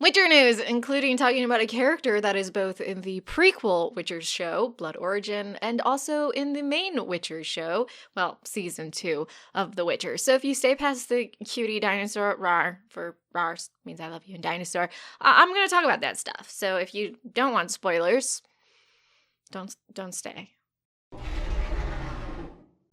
Witcher news, including talking about a character that is both in the prequel Witcher show, Blood Origin, and also in the main Witcher show, well, season 2 of The Witcher. So if you stay past the cutie dinosaur, rar, for rar means I love you in dinosaur, I'm going to talk about that stuff. So if you don't want spoilers, don't stay.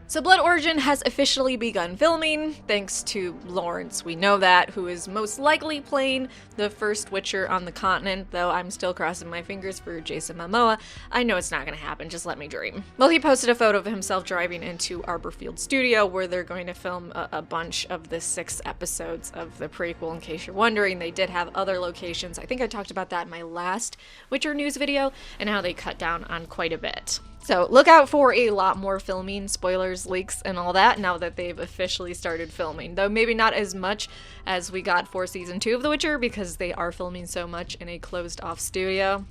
So Blood Origin has officially begun filming, thanks to Lawrence, we know that, who is most likely playing the first Witcher on the continent, though I'm still crossing my fingers for Jason Momoa. I know it's not gonna happen, just let me dream. Well, he posted a photo of himself driving into Arborfield Studio, where they're going to film a bunch of the 6 episodes of the prequel. In case you're wondering, they did have other locations. I think I talked about that in my last Witcher news video, and how they cut down on quite a bit. So look out for a lot more filming, spoilers, leaks, and all that now that they've officially started filming. Though maybe not as much as we got for season 2 of The Witcher, because they are filming so much in a closed-off studio.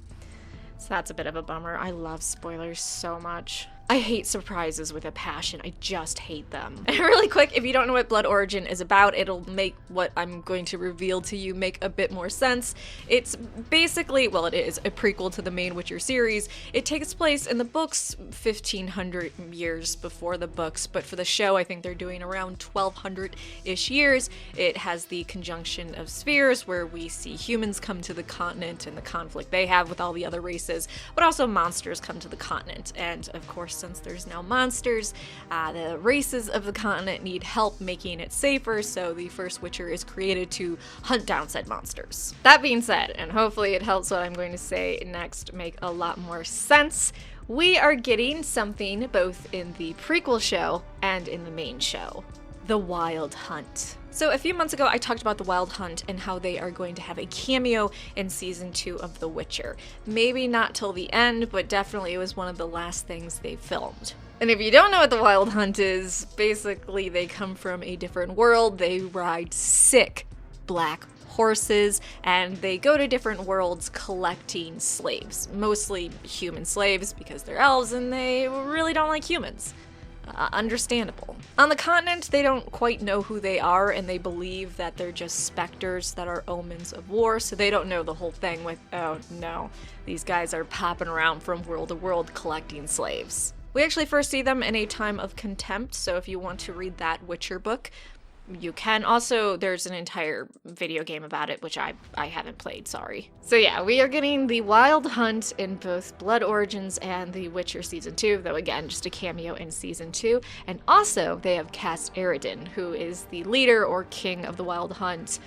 So that's a bit of a bummer. I love spoilers so much. I hate surprises with a passion. I just hate them. And really quick, if you don't know what Blood Origin is about, it'll make what I'm going to reveal to you make a bit more sense. It's basically, well, it is a prequel to the main Witcher series. It takes place in the books 1500 years before the books, but for the show, I think they're doing around 1200-ish years. It has the conjunction of spheres where we see humans come to the continent and the conflict they have with all the other races, but also monsters come to the continent. And of course, since there's now monsters, the races of the continent need help making it safer, so the first Witcher is created to hunt down said monsters. That being said, and hopefully it helps what I'm going to say next make a lot more sense, we are getting something both in the prequel show and in the main show. The Wild Hunt. So a few months ago, I talked about the Wild Hunt and how they are going to have a cameo in season 2 of The Witcher. Maybe not till the end, but definitely it was one of the last things they filmed. And if you don't know what the Wild Hunt is, basically they come from a different world, they ride sick black horses, and they go to different worlds collecting slaves. Mostly human slaves, because they're elves and they really don't like humans. Understandable. On the continent, they don't quite know who they are, and they believe that they're just specters that are omens of war, so they don't know the whole thing with, oh no, these guys are popping around from world to world collecting slaves. We actually first see them in A Time of Contempt, so if you want to read that Witcher book, you can. Also, there's an entire video game about it, which I haven't played, sorry. So yeah, we are getting the Wild Hunt in both Blood Origins and The Witcher Season 2, though again, just a cameo in Season 2. And also, they have cast Eredin, who is the leader or king of the Wild Hunt,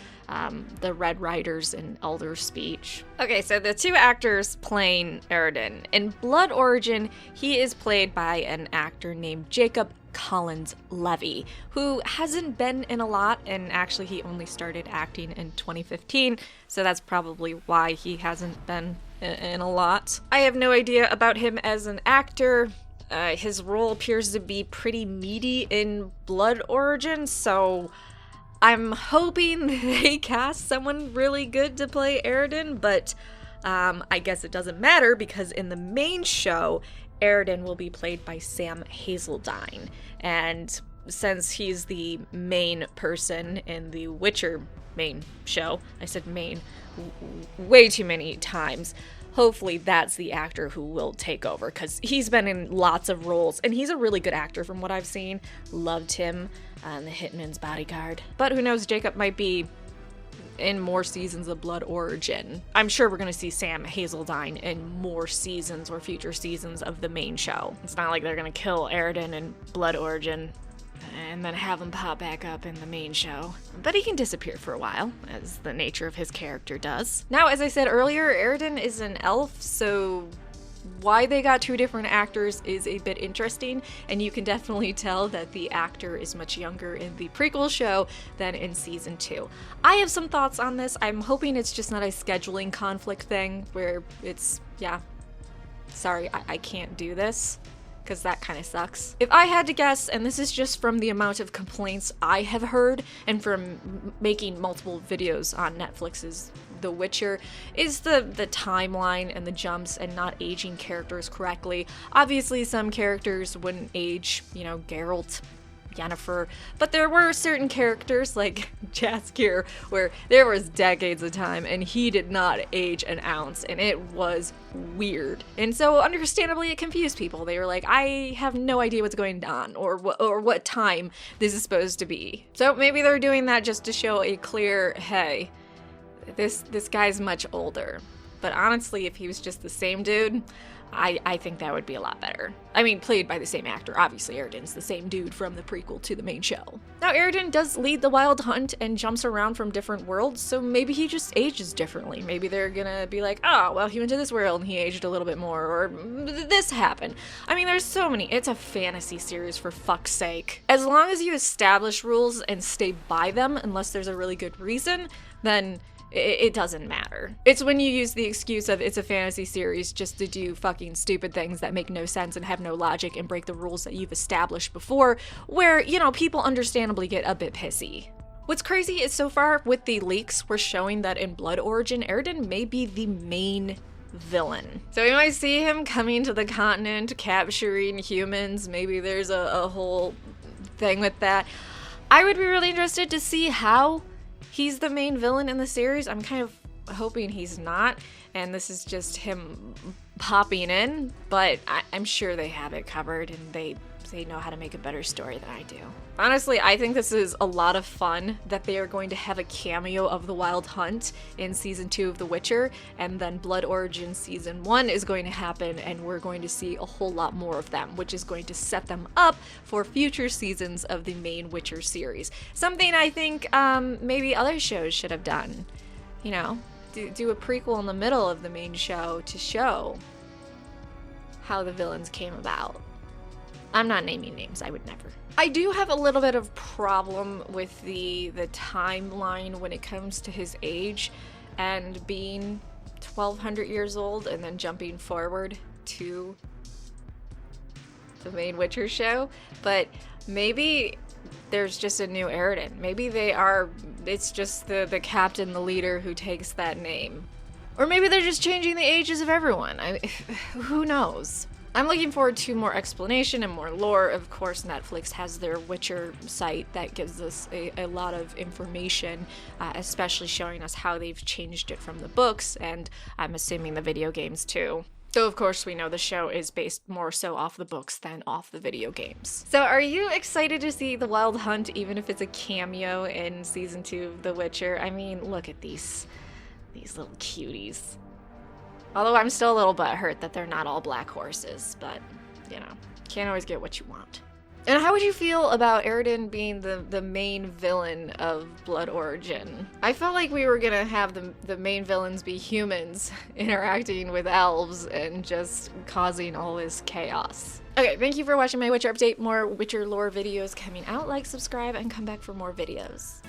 the Red Riders in Elder Speech. Okay, so the 2 actors playing Eredin. In Blood Origin, he is played by an actor named J. Collins Levy, who hasn't been in a lot, and actually he only started acting in 2015, so that's probably why he hasn't been in a lot. I have no idea about him as an actor. His role appears to be pretty meaty in Blood Origin, so I'm hoping they cast someone really good to play Eredin, but I guess it doesn't matter, because in the main show, Eredin will be played by Sam Hazeldine, and since he's the main person in the Witcher main show, I said main way too many times, hopefully that's the actor who will take over, because he's been in lots of roles, and he's a really good actor from what I've seen. Loved him on The Hitman's Bodyguard. But who knows, Jacob might be in more seasons of Blood Origin. I'm sure we're gonna see Sam Hazeldine in more seasons or future seasons of the main show. It's not like they're gonna kill Eredin in Blood Origin and then have him pop back up in the main show. But he can disappear for a while, as the nature of his character does. Now, as I said earlier, Eredin is an elf, so why they got 2 different actors is a bit interesting, and you can definitely tell that the actor is much younger in the prequel show than in season 2. I have some thoughts on this. I'm hoping it's just not a scheduling conflict thing where it's, yeah, sorry, I can't do this, because that kind of sucks. If I had to guess, and this is just from the amount of complaints I have heard, and from making multiple videos on Netflix's The Witcher, is the timeline and the jumps and not aging characters correctly. Obviously, some characters wouldn't age, you know, Geralt Yennefer, but there were certain characters like Jaskier where there was decades of time and he did not age an ounce, and it was weird. And so understandably it confused people. They were like, I have no idea what's going on or what time this is supposed to be. So maybe they're doing that just to show a clear, hey, this guy's much older. But honestly, if he was just the same dude, I think that would be a lot better. I mean, played by the same actor. Obviously, Eredin's the same dude from the prequel to the main show. Now, Eredin does lead the Wild Hunt and jumps around from different worlds, so maybe he just ages differently. Maybe they're gonna be like, oh, well, he went to this world and he aged a little bit more, or this happened. I mean, there's so many. It's a fantasy series, for fuck's sake. As long as you establish rules and stay by them, unless there's a really good reason, then it doesn't matter. It's when you use the excuse of it's a fantasy series just to do fucking stupid things that make no sense and have no logic and break the rules that you've established before, where, you know, people understandably get a bit pissy. What's crazy is so far with the leaks, we're showing that in Blood Origin, Eredin may be the main villain. So we might see him coming to the continent, capturing humans. Maybe there's a whole thing with that. I would be really interested to see how he's the main villain in the series. I'm kind of hoping he's not, and this is just him popping in, but I'm sure they have it covered and they know how to make a better story than I do. Honestly, I think this is a lot of fun that they are going to have a cameo of the Wild Hunt in season 2 of The Witcher, and then Blood Origin season 1 is going to happen and we're going to see a whole lot more of them, which is going to set them up for future seasons of the main Witcher series. Something I think maybe other shows should have done. You know, do a prequel in the middle of the main show to show how the villains came about. I'm not naming names, I would never. I do have a little bit of problem with the timeline when it comes to his age and being 1200 years old and then jumping forward to the main Witcher show, but maybe there's just a new Eredin. Maybe it's just the captain, the leader who takes that name. Or maybe they're just changing the ages of everyone. Who knows? I'm looking forward to more explanation and more lore. Of course, Netflix has their Witcher site that gives us a lot of information, especially showing us how they've changed it from the books, and I'm assuming the video games too. Though, of course, we know the show is based more so off the books than off the video games. So are you excited to see the Wild Hunt, even if it's a cameo in season 2 of The Witcher? I mean, look at these little cuties. Although I'm still a little butthurt that they're not all black horses, but, you know, can't always get what you want. And how would you feel about Eredin being the main villain of Blood Origin? I felt like we were gonna have the main villains be humans interacting with elves and just causing all this chaos. Okay, thank you for watching my Witcher update. More Witcher lore videos coming out. Like, subscribe, and come back for more videos.